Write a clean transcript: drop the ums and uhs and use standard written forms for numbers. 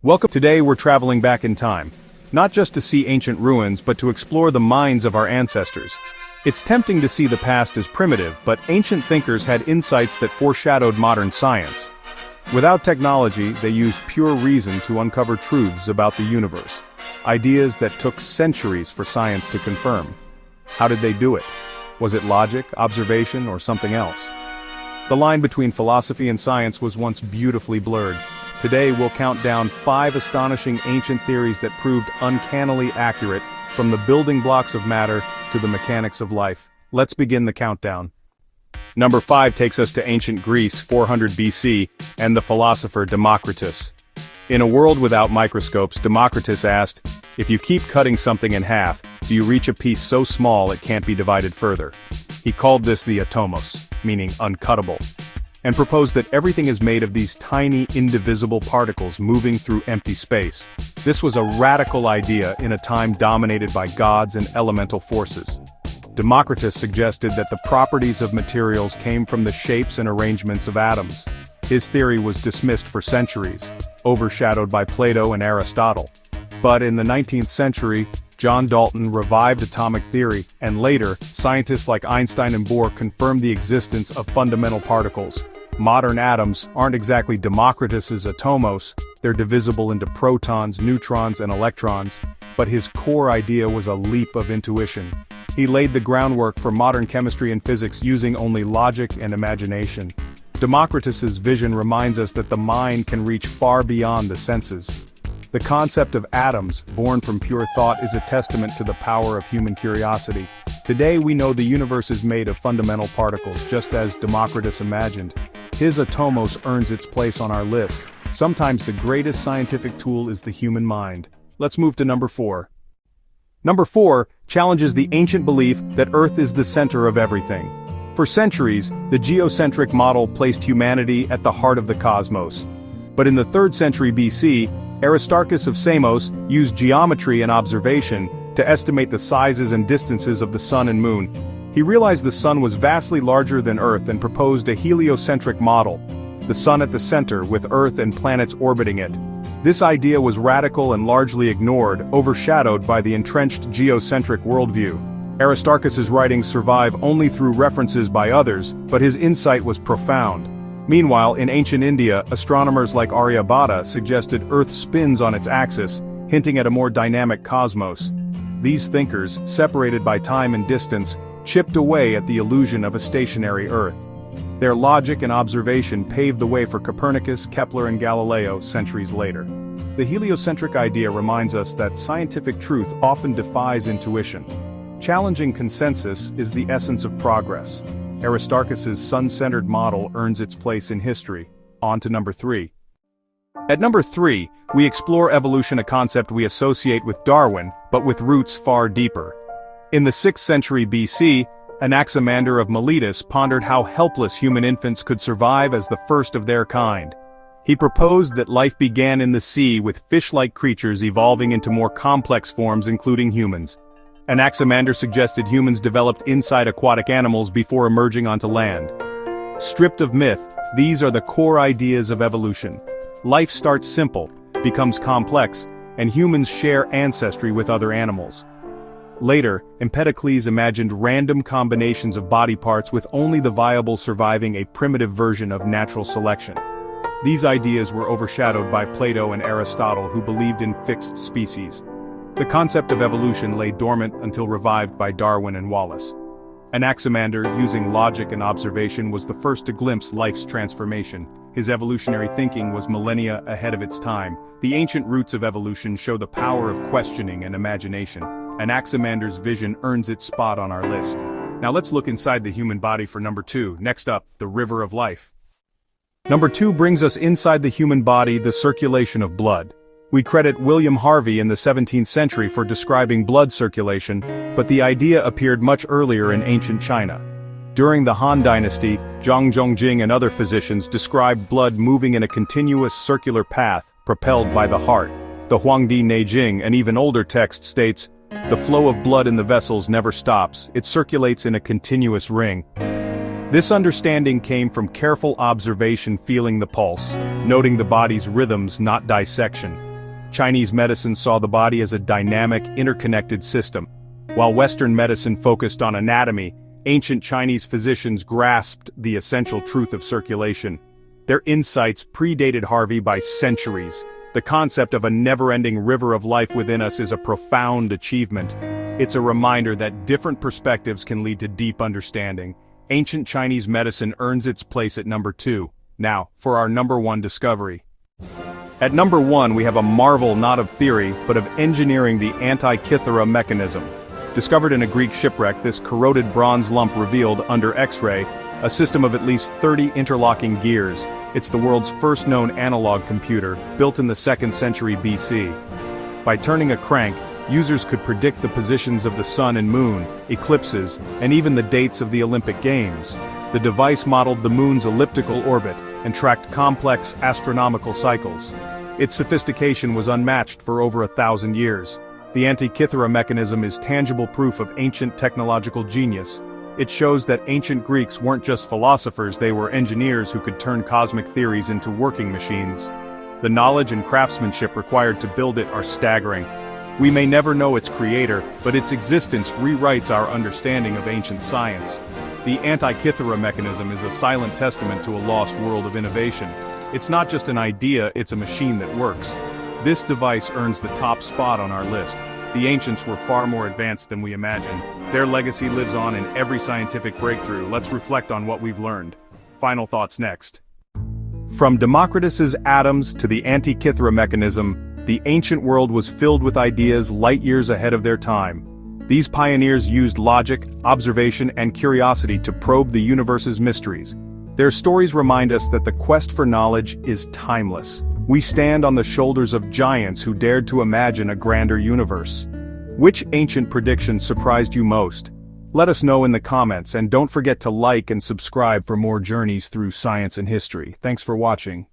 Welcome. Today we're traveling back in time. Not just to see ancient ruins, but to explore the minds of our ancestors. It's tempting to see the past as primitive, but ancient thinkers had insights that foreshadowed modern science. Without technology, they used pure reason to uncover truths about the universe. Ideas that took centuries for science to confirm. How did they do it? Was it logic, observation, or something else? The line between philosophy and science was once beautifully blurred. Today we'll count down 5 astonishing ancient theories that proved uncannily accurate, from the building blocks of matter to the mechanics of life. Let's begin the countdown. Number 5 takes us to ancient Greece, 400 BC, and the philosopher Democritus. In a world without microscopes, Democritus asked, if you keep cutting something in half, do you reach a piece so small it can't be divided further? He called this the atomos, meaning uncuttable, and proposed that everything is made of these tiny, indivisible particles moving through empty space. This was a radical idea in a time dominated by gods and elemental forces. Democritus suggested that the properties of materials came from the shapes and arrangements of atoms. His theory was dismissed for centuries, overshadowed by Plato and Aristotle. But in the 19th century, John Dalton revived atomic theory, and later, scientists like Einstein and Bohr confirmed the existence of fundamental particles. Modern atoms aren't exactly Democritus's atomos, they're divisible into protons, neutrons, and electrons, but his core idea was a leap of intuition. He laid the groundwork for modern chemistry and physics using only logic and imagination. Democritus's vision reminds us that the mind can reach far beyond the senses. The concept of atoms, born from pure thought, is a testament to the power of human curiosity. Today we know the universe is made of fundamental particles, just as Democritus imagined. His atomos earns its place on our list. Sometimes the greatest scientific tool is the human mind. Let's move to number 4. Number 4 challenges the ancient belief that Earth is the center of everything. For centuries, the geocentric model placed humanity at the heart of the cosmos. But in the 3rd century BC, Aristarchus of Samos used geometry and observation to estimate the sizes and distances of the sun and moon. He realized the sun was vastly larger than Earth and proposed a heliocentric model, the sun at the center with Earth and planets orbiting it. This idea was radical and largely ignored, overshadowed by the entrenched geocentric worldview. Aristarchus's writings survive only through references by others, but his insight was profound. Meanwhile, in ancient India, astronomers like Aryabhata suggested Earth spins on its axis, hinting at a more dynamic cosmos. These thinkers, separated by time and distance, chipped away at the illusion of a stationary Earth. Their logic and observation paved the way for Copernicus, Kepler, and Galileo centuries later. The heliocentric idea reminds us that scientific truth often defies intuition. Challenging consensus is the essence of progress. Aristarchus's sun-centered model earns its place in history. On to number 3. At number 3, we explore evolution, a concept we associate with Darwin, but with roots far deeper. In the 6th century BC, Anaximander of Miletus pondered how helpless human infants could survive as the first of their kind. He proposed that life began in the sea, with fish-like creatures evolving into more complex forms, including humans. Anaximander suggested humans developed inside aquatic animals before emerging onto land. Stripped of myth, these are the core ideas of evolution. Life starts simple, becomes complex, and humans share ancestry with other animals. Later, Empedocles imagined random combinations of body parts, with only the viable surviving a primitive version of natural selection. These ideas were overshadowed by Plato and Aristotle, who believed in fixed species. The concept of evolution lay dormant until revived by Darwin and Wallace. Anaximander, using logic and observation, was the first to glimpse life's transformation. His evolutionary thinking was millennia ahead of its time. The ancient roots of evolution show the power of questioning and imagination. Anaximander's vision earns its spot on our list. Now let's look inside the human body for number 2. Next up, the river of life. Number 2 brings us inside the human body, the circulation of blood. We credit William Harvey in the 17th century for describing blood circulation, but the idea appeared much earlier in ancient China. During the Han Dynasty, Zhang Zhongjing and other physicians described blood moving in a continuous circular path, propelled by the heart. The Huangdi Neijing, an even older text, states, "The flow of blood in the vessels never stops, it circulates in a continuous ring." This understanding came from careful observation, feeling the pulse, noting the body's rhythms, not dissection. Chinese medicine saw the body as a dynamic, interconnected system. While Western medicine focused on anatomy, ancient Chinese physicians grasped the essential truth of circulation. Their insights predated Harvey by centuries. The concept of a never-ending river of life within us is a profound achievement. It's a reminder that different perspectives can lead to deep understanding. Ancient Chinese medicine earns its place at number 2. Now, for our number 1 discovery. At number 1 we have a marvel not of theory, but of engineering, the Antikythera mechanism. Discovered in a Greek shipwreck, this corroded bronze lump revealed, under X-ray, a system of at least 30 interlocking gears. It's the world's first known analog computer, built in the 2nd century BC. By turning a crank, users could predict the positions of the sun and moon, eclipses, and even the dates of the Olympic Games. The device modeled the moon's elliptical orbit and tracked complex astronomical cycles. Its sophistication was unmatched for over 1,000 years. The Antikythera mechanism is tangible proof of ancient technological genius. It shows that ancient Greeks weren't just philosophers, they were engineers who could turn cosmic theories into working machines. The knowledge and craftsmanship required to build it are staggering. We may never know its creator, but its existence rewrites our understanding of ancient science. The Antikythera mechanism is a silent testament to a lost world of innovation. It's not just an idea, it's a machine that works. This device earns the top spot on our list. The ancients were far more advanced than we imagined. Their legacy lives on in every scientific breakthrough. Let's reflect on what we've learned. Final thoughts next. From Democritus's atoms to the Antikythera mechanism, the ancient world was filled with ideas light years ahead of their time. These pioneers used logic, observation, and curiosity to probe the universe's mysteries. Their stories remind us that the quest for knowledge is timeless. We stand on the shoulders of giants who dared to imagine a grander universe. Which ancient prediction surprised you most? Let us know in the comments, and don't forget to like and subscribe for more journeys through science and history. Thanks for watching.